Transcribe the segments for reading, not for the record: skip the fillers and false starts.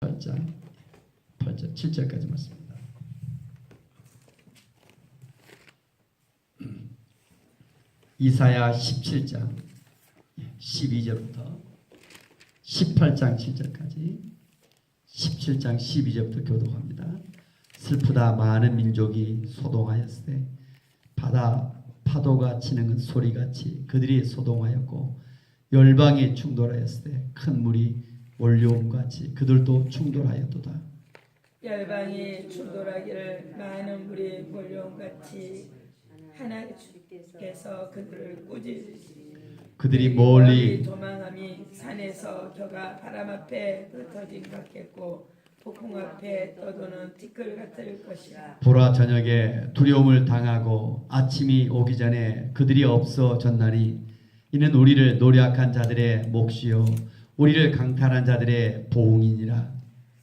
8장 7절까지 말씀입니다. 이사야 17장 12절부터 18장 7절까지 17장 12절부터 교독합니다. 슬프다 많은 민족이 소동하였으되 바다 파도가 치는 소리같이 그들이 소동하였고 열방이 충돌하였으되 큰 물이 몰려옴같이 그들도 충돌하였도다. 열방이 충돌하기를 많은 물이 몰려옴같이 하나님께서 그들을 꾸짖으시니 그들이 멀리 도망함이 산에서 겨가 바람 앞에 흩어진 같겠고 폭풍 앞에 떠도는 티끌 같을 것이라. 보라 저녁에 두려움을 당하고 아침이 오기 전에 그들이 없어졌나니 이는 우리를 노력한 자들의 몫이요 우리를 강탈한 자들의 보응이니라.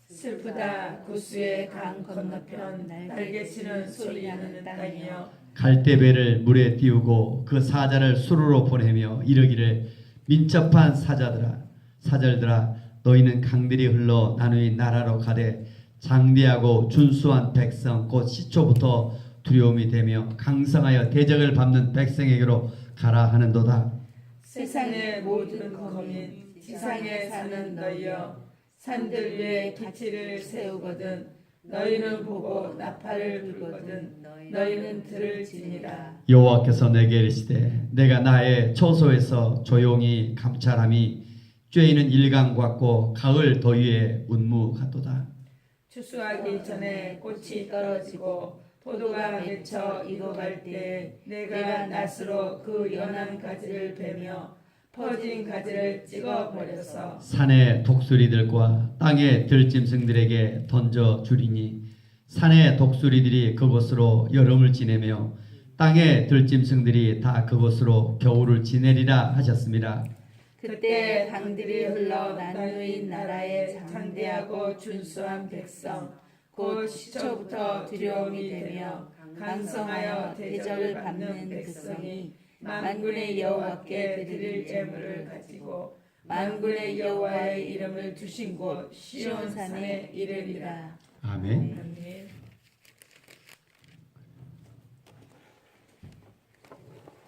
슬프다 구스의 강 건너편 날개치는 소리 나는 땅이여. 갈대배를 물에 띄우고 그 사자를 수로로 보내며 이르기를 민첩한 사절들아 너희는 강들이 흘러 나누인 나라로 가되 장대하고 준수한 백성 곧 시초부터 두려움이 되며 강성하여 대적을 밟는 백성에게로 가라 하는도다. 세상의 모든 거민 지상에 사는 너희여 산들 위에 기치를 세우거든 너희는 보고 나팔을 불거든 너희는 들을 지니라. 여호와께서 내게 이르시되 내가 나의 처소에서 조용히 감찰함이 쬐이는 일강 같고 가을 더위에 운무 같도다. 추수하기 전에 꽃이 떨어지고 포도가 맺혀 익어갈 때에 내가 낫으로 그 연한 가지를 베며 퍼진 가지를 찍어버려서 산의 독수리들과 땅의 들짐승들에게 던져 주리니 산의 독수리들이 그곳으로 여름을 지내며 땅의 들짐승들이 다 그곳으로 겨울을 지내리라 하셨습니다. 그때 강들이 흘러 나누인 나라의 장대하고 준수한 백성 곧 시초부터 두려움이 되며 강성하여 대적을 받는 백성이 만군의 여호와께 드릴 제물을 가지고 만군의 여호와의 이름을 두신 곳 시온산에 이르리라. 아멘. 아멘.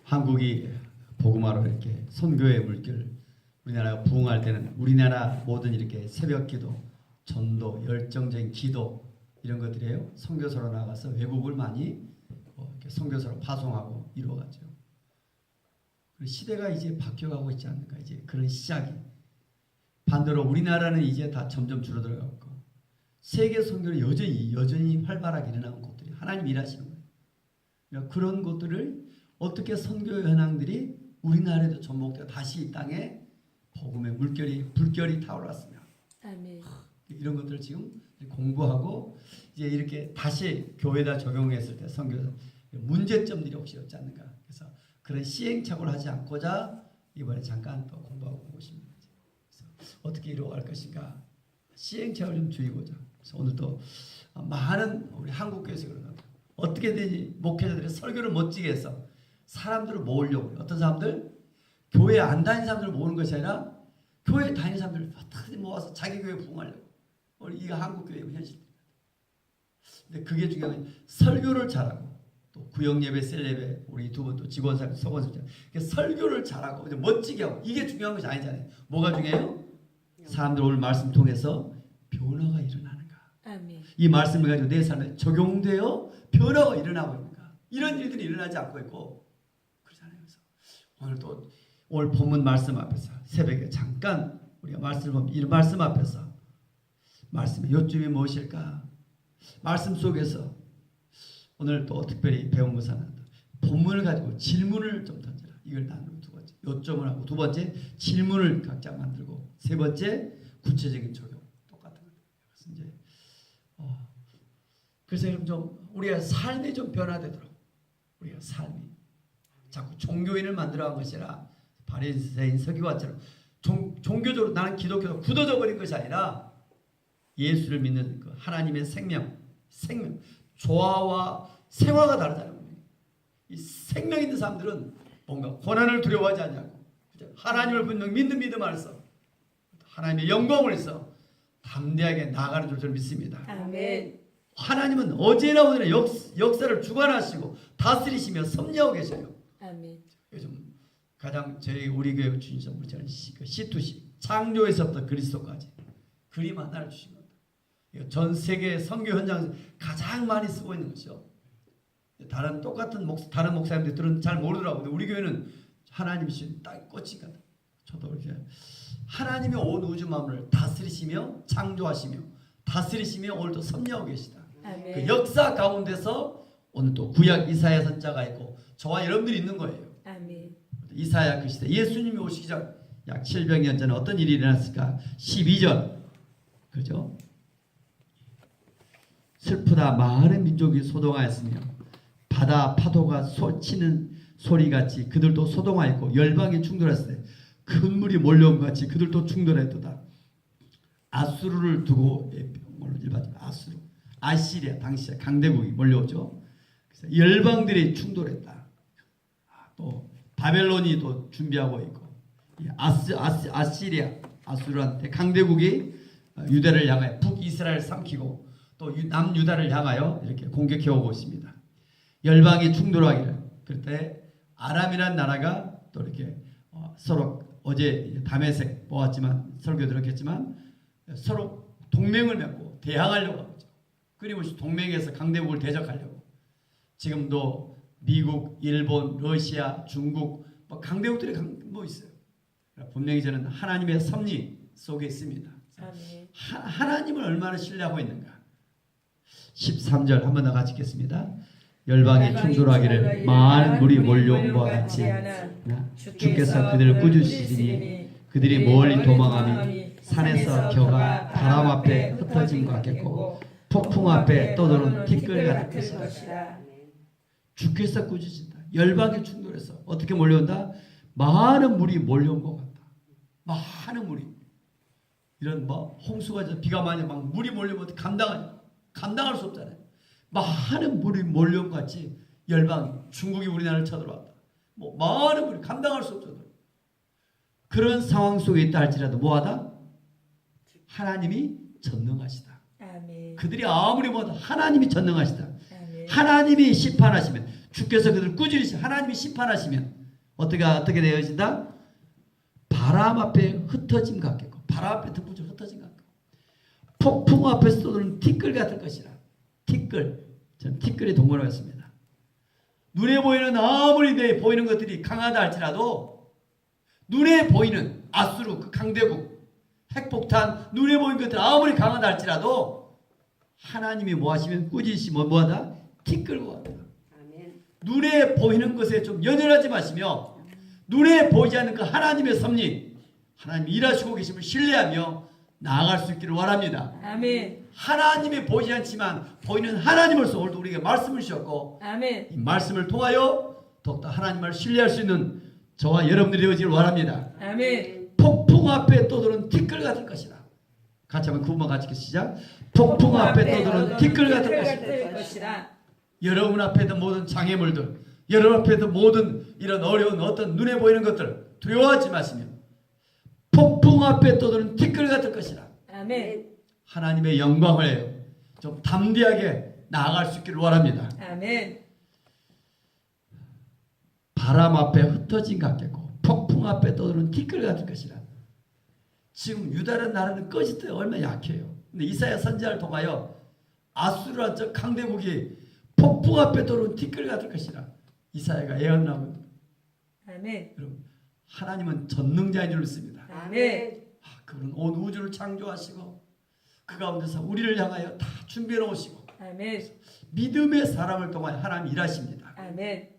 한국이 복음화로 이렇게 선교의 물결 우리나라가 부흥할 때는 우리나라 모든 이렇게 새벽기도, 전도, 열정적인 기도 이런 것들이에요. 선교사로 나가서 외국을 많이 이렇게 선교사로 파송하고 이루어가죠. 시대가 이제 바뀌어가고 있지 않는가. 이제 그런 시작이. 반대로 우리나라는 이제 다 점점 줄어들어가고 있고 세계 선교는 여전히 활발하게 일어나는 곳들이 하나님 일하시는 거예요. 그러니까 그런 것들을 어떻게 선교 현황들이 우리나라에도 접목되어 다시 이 땅에 복음의 불결이 타올랐습니다. 아멘. 이런 것들을 지금 공부하고 이제 이렇게 다시 교회에다 적용했을 때 선교사 문제점들이 혹시 없지 않는가. 그래서 그런 시행착오를 하지 않고자 이번에 잠깐 또 공부하고 온 것입니다. 그래서 어떻게 이루어갈 것인가 시행착오를 좀 줄이고자. 그래서 오늘 또 많은 우리 한국교회에서 그러는 어떻게든지 목회자들이 설교를 멋지게 해서 사람들을 모으려고 해요. 어떤 사람들 교회 안 다니는 사람들을 모으는 것이 아니라 교회 다니는 사람들을 어떻게든 모아서 자기 교회 부흥하려고. 우리 이거 한국교회의 현실입니다. 근데 그게 중요한 건 설교를 잘하고 또 구역예배, 셀예배 우리 두 분 또 직원사님, 서원사님 설교를 잘하고 멋지게 하고 이게 중요한 것이 아니잖아요. 뭐가 중요해요? 사람들 오늘 말씀 통해서 변화가 일어나는가. 아멘. 이 말씀을 가지고 내 삶에 적용되어 변화가 일어나고 있는가. 이런 일들이 일어나지 않고 있고 그러잖아요. 그래서 오늘 또 오늘 본문 말씀 앞에서 새벽에 잠깐 우리가 말씀을 보면 이 말씀 앞에서 말씀의 요점이 무엇일까? 말씀 속에서 오늘 또 특별히 배운 것은 본문을 가지고 질문을 좀 던져라. 이걸 나누고 두 번째 요점을 하고 두 번째 질문을 각자 만들고 세 번째 구체적인 적용 똑같은 거예요. 그래서 이제 그래서 좀 우리가 삶이 좀 변화되도록 우리가 삶이 자꾸 종교인을 만들어간 것이라 바리새인 서기관처럼 종교적으로 나는 기독교로 굳어져 버린 것이 아니라 예수를 믿는 그 하나님의 생명 조화와 생화가 다르다는 거예요. 이 생명 있는 사람들은 뭔가 고난을 두려워하지 않냐고 하나님을 분명 믿는 믿음 안에서 하나님의 영광을 해서 다 담대하게 나아가는 줄 저는 믿습니다. 아멘. 하나님은 어제나 오늘나 역사를 주관하시고 다스리시며 섭리하고 계셔요. 아멘. 요즘 가장 저희 우리 교회 주인사 우리 저는 C2C 창조에서부터 그리스도까지 그림 하나를 주신 겁니다. 전 세계 선교 현장에서 가장 많이 쓰고 있는 것이요. 다른 똑같은 다른 목사님들은 잘 모르더라고요. 근데 우리 교회는 하나님이 주신 딱 꽃이 같아. 저도 이렇게 하나님이 온 우주 만물을 다스리시며 창조하시며 다스리시며 오늘도 섭리하고 계시다. 아멘. 그 역사 가운데서 오늘 또 구약 이사야 선자가 있고 저와 여러분들이 있는 거예요. 아멘. 이사야 그 시대 예수님이 오시기 전 약 700년 전에 어떤 일이 일어났을까? 12절 그죠? 슬프다 많은 민족이 소동하였으며 바다 파도가 치는 소리같이 그들도 소동하였고 열방이 충돌했을 때 큰 물이 몰려온 것 같이 그들도 충돌했도다. 아수르를 두고 아수르 아시리아 당시에 강대국이 몰려오죠. 그래서 열방들이 충돌했다. 또 바벨론이 또 준비하고 있고 아시리아 아수르한테 강대국이 유다를 향하여 북이스라엘 삼키고 또 남유다를 향하여 이렇게 공격해 오고 있습니다. 열방이 충돌하기를 그럴 때 아람이라는 나라가 또 이렇게 서로 어제 다메섹 보았지만 설교 들었겠지만 서로 동맹을 맺고 대항하려고 하죠. 끊임없이 동맹에서 강대국을 대적하려고. 지금도 미국, 일본, 러시아, 중국 뭐 강대국들이 뭐 있어요. 분명히 저는 하나님의 섭리 속에 있습니다. 아멘. 하나님을 얼마나 신뢰하고 있는가. 13절 한 번 더 같이 읽겠습니다. 열방이 충돌하기를 많은 물이 몰려온 것과 같이 주께서 그들을 꾸짖으시니 그들이 멀리 도망하니 산에서 겨가 바람 앞에 흩어짐 같겠고 폭풍 앞에 떠도는 티끌 같을 것이다. 주께서 꾸짖으신다. 열방이 충돌해서 어떻게 몰려온다? 많은 물이 몰려온 것 같다. 많은 물이. 이런 뭐 홍수가 비가 많이 막 물이 몰려오면 감당할 수 없잖아요. 많은 물이 몰려온 것 같이 열방이 중국이 우리나라를 쳐들어왔다. 뭐 많은 물이 감당할 수 없죠. 그런 상황 속에 있다 할지라도 뭐하다? 하나님이 전능하시다. 아멘. 그들이 아무리 뭐하다 하나님이 전능하시다. 아멘. 하나님이 심판하시면 주께서 그들을 꾸짖으시 하나님이 심판하시면 어떻게 되어진다? 바람 앞에 흩어짐 같겠고 바람 앞에 흩어짐 같겠고 폭풍 앞에서 쏟는 티끌 같을 것이라. 티끌. 저는 티끌의 동물을 했습니다. 눈에 보이는 아무리 보이는 것들이 강하다 할지라도 눈에 보이는 아수르 그 강대국 핵폭탄 눈에 보이는 것들 아무리 강하다 할지라도 하나님이 뭐 하시면 꾸짖으시면 뭐하다? 티끌과 같다. 눈에 보이는 것에 좀 연연하지 마시며 눈에 보이지 않는 그 하나님의 섭리 하나님이 일하시고 계심을 신뢰하며 나아갈 수 있기를 원합니다. 아멘. 하나님이 보이지 않지만 보이는 하나님으로서 오늘도 우리에게 말씀을 주셨고 아멘. 이 말씀을 통하여 더욱더 하나님을 신뢰할 수 있는 저와 여러분들이 되어지길 원합니다. 아멘. 폭풍 앞에 떠도는 티끌 같을 것이다. 같이 한번 그 부분 같이 시작. 폭풍 앞에 떠도는 티끌 같을 것이다. 여러분 앞에도 모든 장애물들 여러분 앞에도 모든 이런 어려운 어떤 눈에 보이는 것들 두려워하지 마시며 폭풍 앞에 떠도는 티끌 같을 것이다. 아멘. 하나님의 영광을 좀 담대하게 나아갈 수 있기를 원합니다. 아멘. 바람 앞에 흩어진 것 같겠고 폭풍 앞에 떠도는 티끌 같을 것이라. 지금 유다라는 나라는 꺼질 얼마나 약해요. 근데 이사야 선지자를 통하여 아수르한 저 강대국이 폭풍 앞에 떠도는 티끌 같을 것이라. 이사야가 예언하고 아멘. 여러분 하나님은 전능자인 줄 믿습니다. 아멘. 그분은 온 우주를 창조하시고 그 가운데서 우리를 향하여 다 준비해 놓으시고 아멘. 믿음의 사람을 통하여 하나님 일하십니다. 아멘.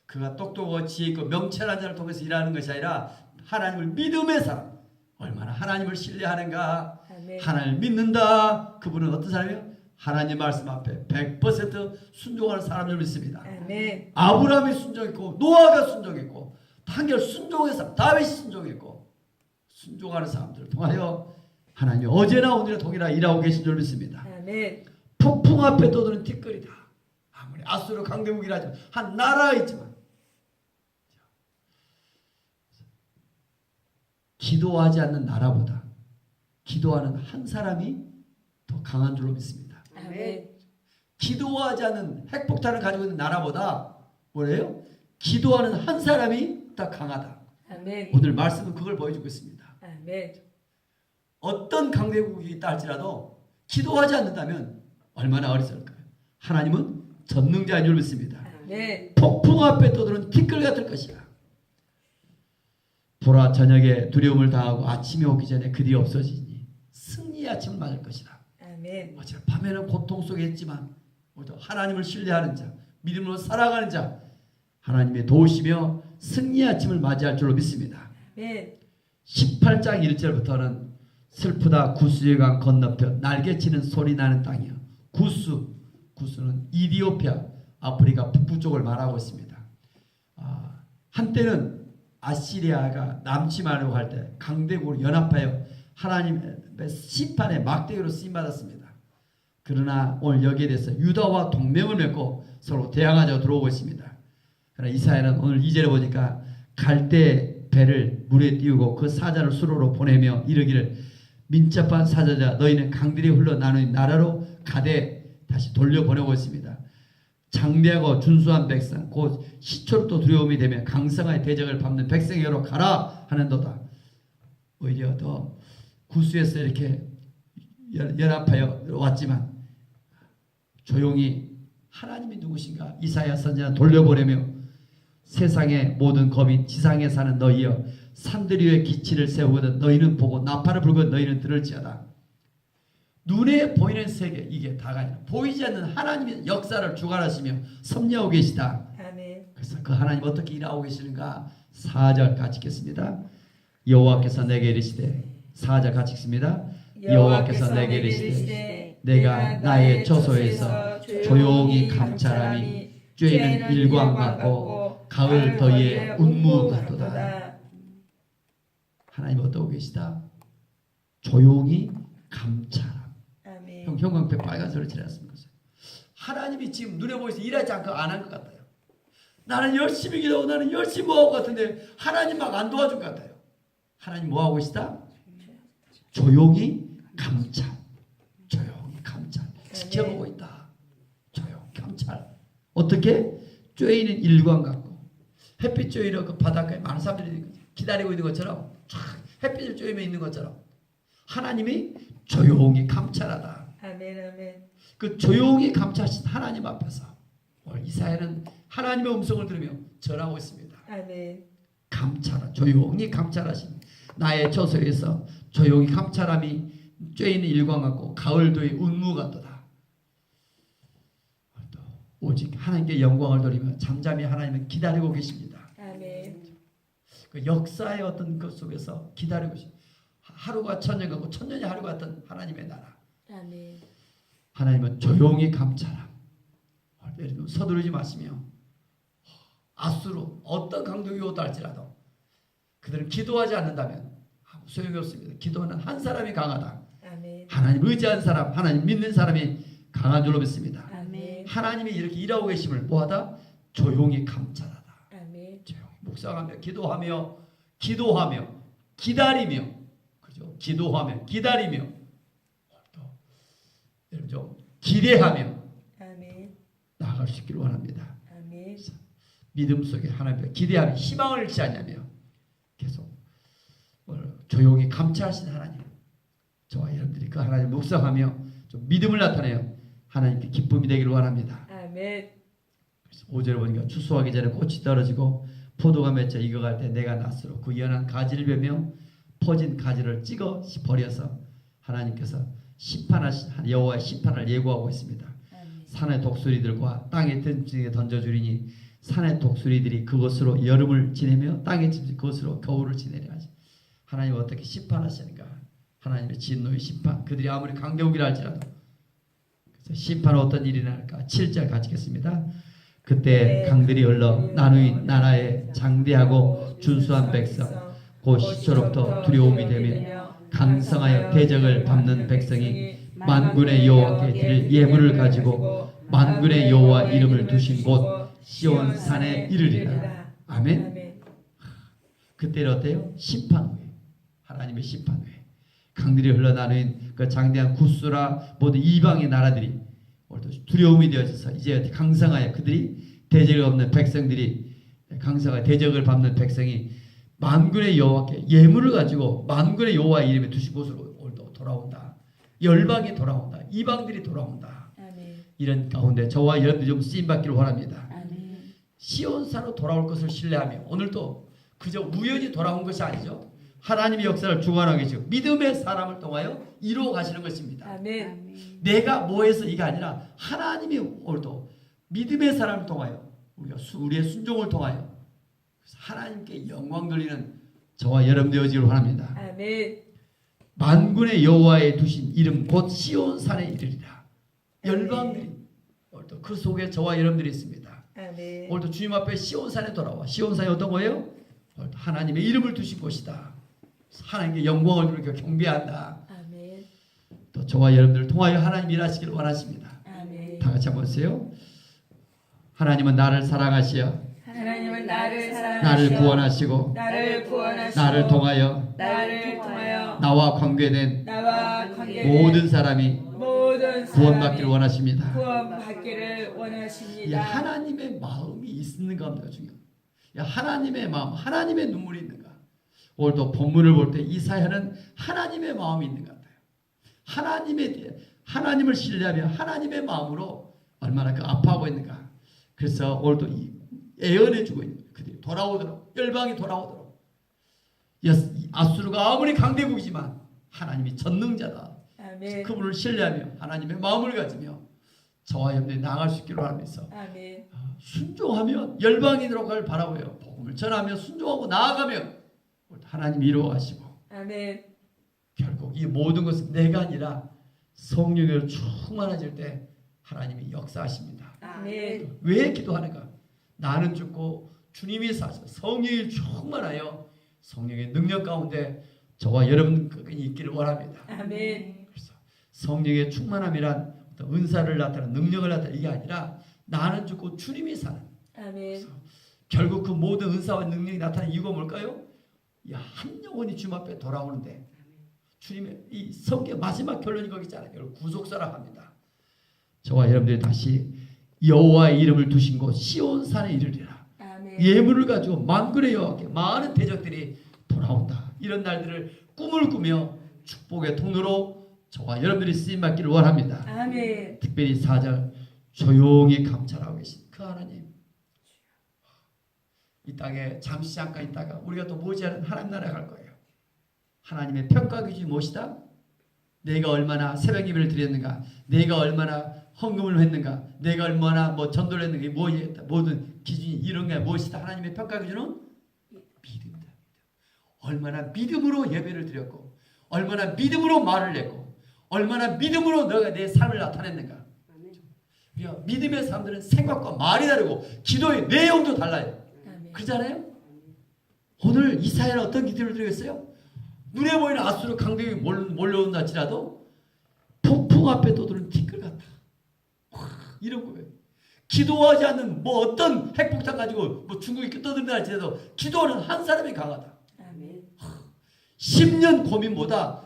그가 똑똑하고 지혜 있고 명철한 자를 통해서 일하는 것이 아니라 하나님을 믿음의 사람 얼마나 하나님을 신뢰하는가 아멘. 하나님을 믿는다. 그분은 어떤 사람이에요? 하나님 말씀 앞에 100% 순종하는 사람을 믿습니다. 아멘. 아브라함이 순종했고 노아가 순종했고 한결 순종해서 다윗이 순종했고 순종하는 사람들을 통하여 하나님이 어제나 오늘나 동일하게 일하고 계신 줄 믿습니다. 아멘. 폭풍 앞에 떠도는 티끌이다. 아무리 아수르 강대국이라지만 한 나라이지만 기도하지 않는 나라보다 기도하는 한 사람이 더 강한 줄로 믿습니다. 아멘. 기도하지 않는 핵폭탄을 가지고 있는 나라보다 뭐래요? 기도하는 한 사람이 더 강하다. 아멘. 오늘 말씀은 그걸 보여주고 있습니다. 아멘. 어떤 강대국이 있다 할지라도 기도하지 않는다면 얼마나 어리석을까요? 하나님은 전능자인 줄 믿습니다. 아멘. 폭풍 앞에 떠도는 티끌 같을 것이라. 보라 저녁에 두려움을 당하고 아침이 오기 전에 그리 없어지니 승리의 아침을 맞을 것이다. 아멘. 어젯밤에는 고통 속에 있지만 오늘도 하나님을 신뢰하는 자, 믿음으로 살아가는 자, 하나님의 도우시며 승리의 아침을 맞이할 줄로 믿습니다. 아멘. 18장 1절부터는 슬프다 구스의 강 건너편 날개치는 소리 나는 땅이요. 구스는 이디오피아 아프리카 북부 쪽을 말하고 있습니다. 한때는 아시리아가 남침하려고 할 때 강대국으로 연합하여 하나님의 심판의 막대기로 쓰임받았습니다. 그러나 오늘 여기에 대해서 유다와 동맹을 맺고 서로 대항하자고 들어오고 있습니다. 그러나 이사야는 오늘 2절에 보니까 갈대 배를 물에 띄우고 그 사자를 수로로 보내며 이르기를 민첩한 사자자 너희는 강들이 흘러 나누는 나라로 가되 다시 돌려보내고 있습니다. 장대하고 준수한 백성 곧 시초롭도 두려움이 되며 강성하여 대적을 밟는 백성에게로 가라 하는도다. 오히려 더 구스에서 이렇게 연합하여 왔지만 조용히 하나님이 누구신가 이사야 선지자 돌려보내며 세상의 모든 거민 지상에 사는 너희여 산들 위에 기치를 세우거든 너희는 보고 나팔을 불거든 너희는 들을지어다. 눈에 보이는 세계 이게 다가 아니라 보이지 않는 하나님의 역사를 주관하시며 섭리하고 계시다. 아멘. 그래서 그 하나님 어떻게 일하고 계시는가 4절 같이 읽겠습니다. 여호와께서 내게 이르시되 4절 같이 읽습니다. 여호와께서 내게 이르시되 내가 나의 처소에서 조용히 감찰함이 쬐는 일광 같고 가을 더위의 운무 같도다. 하나님 어떠고 계시다? 조용히 감찰함. 아멘. 형광펜 빨간색으로 칠했습니다. 하나님이 지금 눈에 보여서 일하지 않고 안 한 것 같아요. 나는 열심히 기도하고 나는 열심히 뭐하고 같은데 하나님 막 안 도와준 것 같아요. 하나님 뭐하고 계시다? 조용히 감찰. 조용히 감찰. 지켜보고 있다. 조용히 감찰. 어떻게? 쬐이는 일광 같고 햇빛 쬐이러 그 바닷가에 많은 사람들이 기다리고 있는 것처럼 쫙 햇빛을 쬐이며 있는 것처럼 하나님이 조용히 감찰하다. 아멘. 아멘. 그 조용히 감찰하신 하나님 앞에서 오늘 이사야는 하나님의 음성을 들으며 절하고 있습니다. 아멘. 감찰하 조용히 감찰하신 나의 처소에서 조용히 감찰함이 쬐이는 일광 같고 가을도의 운무 같도다. 오직 하나님께 영광을 돌리며 잠잠히 하나님을 기다리고 계십니다. 아멘. 그 역사의 어떤 것 속에서 기다리고 계십니다. 하루가 천년 같고 천년이 하루 같은 하나님의 나라. 아멘. 하나님은 조용히 감찰함. 여러분 서두르지 마시며 아수로 어떤 강도가 오다 할지라도 그들은 기도하지 않는다면 아무 소용이 없습니다. 기도하는 한 사람이 강하다. 아멘. 하나님 의지한 사람, 하나님 믿는 사람이 강한 줄로 믿습니다. 아멘. 하나님이 이렇게 일하고 계심을 뭐하다? 조용히 감찰하다. 아멘. 조용히 묵상하며 기도하며 기다리며 그죠? 기도하며 기다리며 또 여러분 좀 기대하며 아멘. 나아갈 수 있기를 원합니다. 아멘. 믿음 속에 하나님께 기대하며 희망을 잃지 않냐며 계속 조용히 감찰하시는 하나님 저와 여러분들이 그 하나님 묵상하며 좀 믿음을 나타내요. 하나님께 기쁨이 되기를 원합니다. 아멘. 5절에 보니까 추수하기 전에 꽃이 떨어지고 포도가 맺혀 익어갈 때 내가 낫으로 그 연한 가지를 베며 퍼진 가지를 찍어 버려서 하나님께서 심판하신 여호와의 심판을 예고하고 있습니다. 아멘. 산의 독수리들과 땅의 든지에 던져주리니 산의 독수리들이 그것으로 여름을 지내며 땅의 짐승 그것으로 겨울을 지내려 하지. 하나님 어떻게 심판하시는가? 하나님의 진노의 심판. 그들이 아무리 강대국이라 할지라도 그래서 심판은 어떤 일이 날까? 7절 같이 읽겠습니다. 그때 강들이 흘러 나누인 나라에 장대하고 준수한 백성 곧 시초로부터 두려움이 되며 강성하여 대적을 밟는 백성이 만군의 여호와께 드릴 예물을 가지고 만군의 여호와 이름을 두신 곳 시온 산에 이르리라. 아멘. 아멘. 그때는 어때요? 심판 후에 하나님의 심판 후에 강들이 흘러나는 그 장대한 구스라 모든 이방의 나라들이 오늘도 두려움이 되어져서 이제 강성하여 그들이 대적을 없는 백성들이 강성하여 대적을 밟는 백성이 만군의 여호와께 예물을 가지고 만군의 여호와 이름에 두신 곳으로 오늘도 돌아온다. 열방이 돌아온다. 이방들이 돌아온다. 아멘. 이런 가운데 저와 여러분들 좀 쓰임받기를 원합니다. 아멘. 시온사로 돌아올 것을 신뢰하며 오늘도 그저 우연히 돌아온 것이 아니죠. 하나님의 역사를 주관하고 계시고 믿음의 사람을 통하여 이루어 가시는 것입니다. 아멘. 내가 뭐해서 이게 아니라 하나님이 오늘도 믿음의 사람을 통하여 우리의 순종을 통하여 하나님께 영광 돌리는 저와 여러분 되어지기를 원합니다. 아멘. 만군의 여호와의 두신 이름 곧 시온산에 이르리라. 열방들이 오늘도 그 속에 저와 여러분들이 있습니다. 아멘. 오늘도 주님 앞에 시온산에 돌아와. 시온산이 어떤 거예요? 오늘도 하나님의 이름을 두신 곳이다. 하나님께 영광을 누리고 경배한다. 아멘. 또 저와 여러분들을 통하여 하나님 일하시기를 원하십니다. 아멘. 다 같이 한번 보세요. 하나님은 나를 사랑하시어 하나님은 나를 사랑하시고 나를 구원하시고 나를 통하여 나와 관계된 모든 사람이 구원받기를 원하십니다. 구원받기를 이 원하십니다. 하나님의 마음이 있는가 합니다. 중요해요. 하나님의 마음, 하나님의 눈물이 있는가. 오늘도 본문을 볼 때 이사야는 하나님의 마음이 있는 것 같아요. 하나님을 신뢰하며 하나님의 마음으로 얼마나 그 아파하고 있는가. 그래서 오늘도 애언해주고 있는 그들이 돌아오도록 열방이 돌아오도록 아수르가 아무리 강대국이지만 하나님이 전능자다. 아멘. 그분을 신뢰하며 하나님의 마음을 가지며 저와 여러분들이 나아갈 수 있기를 바라면서 아멘. 순종하면 열방이 들어갈 바라고요. 복음을 전하며 순종하고 나아가면 하나님이 이루어가시고 아멘. 결국 이 모든 것은 내가 아니라 성령으로 충만해질 때 하나님이 역사하십니다. 아멘. 왜 기도하는가? 나는 죽고 주님이 사셔 성령이 충만하여 성령의 능력 가운데 저와 여러분 끝까지 있기를 원합니다. 아멘. 그래서 성령의 충만함이란 어떤 은사를 나타내는 능력을 나타내는 이게 아니라 나는 죽고 주님이 사는. 아멘. 결국 그 모든 은사와 능력이 나타나는 이유가 뭘까요? 한 영혼이 주님 앞에 돌아오는데 주님의 이 성경 마지막 결론이 거기 있잖아요. 결국 구속사라 합니다. 저와 여러분들이 다시 여호와의 이름을 두신 곳 시온산에 이르리라. 아멘. 예물을 가지고 만군의 여호와께 많은 대적들이 돌아온다. 이런 날들을 꿈을 꾸며 축복의 통로로 저와 여러분들이 쓰임받기를 원합니다. 아멘. 특별히 4절 조용히 감찰하고 계신 그 하나님, 이 땅에 잠시 잠깐 있다가 우리가 또 머지않은 하나님 나라에 갈 거예요. 하나님의 평가 기준이 무엇이다? 내가 얼마나 새벽 예배를 드렸는가, 내가 얼마나 헌금을 했는가, 내가 얼마나 전도를 했는가, 이 무엇이다? 모든 기준이 이런 게 무엇이다? 하나님의 평가 기준은 믿음이다. 얼마나 믿음으로 예배를 드렸고, 얼마나 믿음으로 말을 했고, 얼마나 믿음으로 너가 내 삶을 나타냈는가. 믿음의 사람들은 생각과 말이 다르고 기도의 내용도 달라요. 그렇잖아요? 오늘 이사야는 어떤 기도를 드리겠어요? 눈에 보이는 아수르 강대국이 몰려온다 할지라도 폭풍 앞에 떠도는 티끌 같다. 이런 거예요. 기도하지 않는 어떤 핵폭탄 가지고 중국이 떠든다 할지라도 기도하는 한 사람이 강하다. 아멘. 10년 고민보다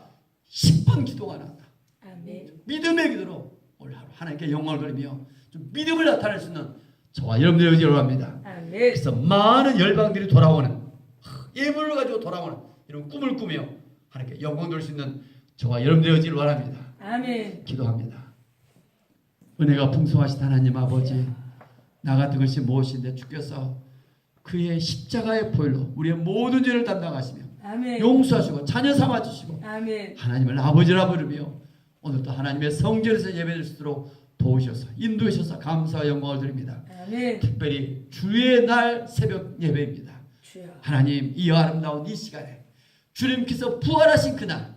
10분 기도가 낫다. 아멘. 믿음의 기도로 오늘 하루 하나님께 영광을 돌리며 좀 믿음을 나타낼 수 있는 저와 여러분들의 의지로 합니다. 아멘. 그래서 많은 열방들이 돌아오는 예물을 가지고 돌아오는 이런 꿈을 꾸며 하나님께 영광 돌릴 수 있는 저와 여러분들의 의지를 원합니다. 아멘. 기도합니다. 은혜가 풍성하신 하나님 아버지, 나 같은 것이 무엇인데 주께서 그의 십자가의 보혈로 우리의 모든 죄를 담당하시며 아멘. 용서하시고 자녀 삼아주시고 아멘. 하나님을 아버지라 부르며 오늘도 하나님의 성전에서 예배드릴 수 있도록 도우셔서 인도하셔서 감사와 영광을 드립니다. 아멘. 특별히 주의 날 새벽 예배입니다. 주여. 하나님, 이 아름다운 이 시간에 주님께서 부활하신 그날,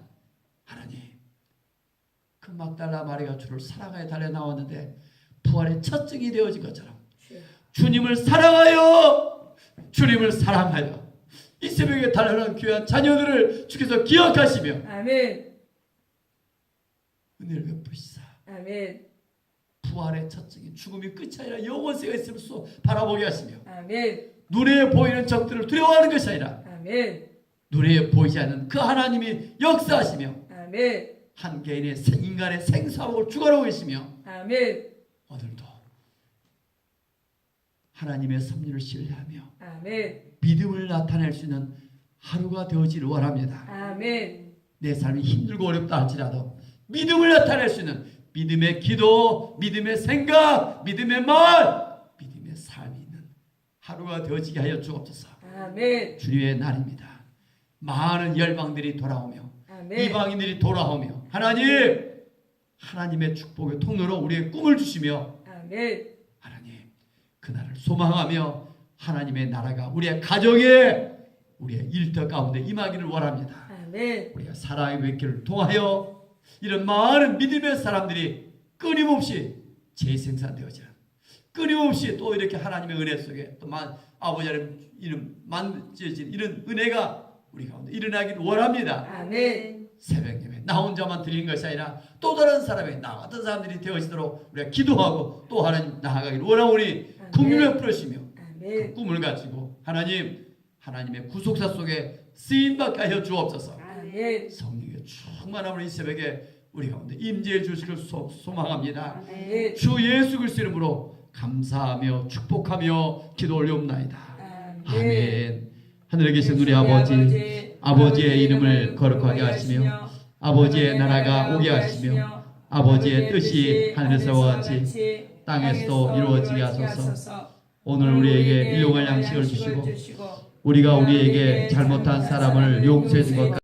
하나님, 그 막달라 마리가 주를 사랑하여 달려 나왔는데 부활의 첫 증이 되어진 것처럼 주여. 주님을 사랑하여 이 새벽에 달려나온 귀한 자녀들을 주께서 기억하시며 아멘. 은혜를 베푸시사 아멘. 부활의 첫 증이 죽음이 끝이 아니라 영원세가 있음을 바라보게 하시며 아멘. 눈에 보이는 적들을 두려워하는 것이 아니라 아멘. 눈에 보이지 않는 그 하나님이 역사하시며 아멘. 한 개인의 인간의 생사복을 주관하고 계시며 아멘. 오늘도 하나님의 섭리를 신뢰하며 아멘. 믿음을 나타낼 수 있는 하루가 되어지를 원합니다. 아멘. 내 삶이 힘들고 어렵다 할지라도 믿음을 나타낼 수 있는 믿음의 기도, 믿음의 생각, 믿음의 말, 믿음의 삶이 있는 하루가 되어지게 하여 주옵소서. 아멘. 주님의 날입니다. 많은 열방들이 돌아오며 아멘. 이방인들이 돌아오며 하나님의 축복의 통로로 우리의 꿈을 주시며 아멘. 하나님 그날을 소망하며 하나님의 나라가 우리의 가정에 우리의 일터 가운데 임하기를 원합니다. 아멘. 우리가 사랑의 뵙기를 통하여 이런 많은 믿음의 사람들이 끊임없이 재생산되어지는 끊임없이 또 이렇게 하나님의 은혜 속에 또 아버지 하나님 이름 만져진 이런 은혜가 우리 가운데 일어나기를 원합니다. 아멘. 새벽 예배 나 혼자만 드리는 것이 아니라 또 다른 사람의 나 같은 사람들이 되어지도록 우리가 기도하고 또 하나님 나아가기를 원하오니 긍휼을 베푸시며 그 꿈을 가지고 하나님의 구속사 속에 쓰임받게 하여 주옵소서. 아멘. 성령의 충만함을 이 새벽에 우리 가운데 임재해 주시길 소망합니다. 아멘. 주 예수 그리스도 이름으로 감사하며 축복하며 기도 올려옵나이다. 아멘. 하늘에 계신 우리 아버지의 이름을 거룩하게 하시며 아버지의 나라가 오게 하시며 아버지의 뜻이 하늘에서와 같이 땅에서도 이루어지게 하소서. 오늘 우리에게 일용할 양식을 주시고 우리가 우리에게 잘못한 사람을 용서해 준 것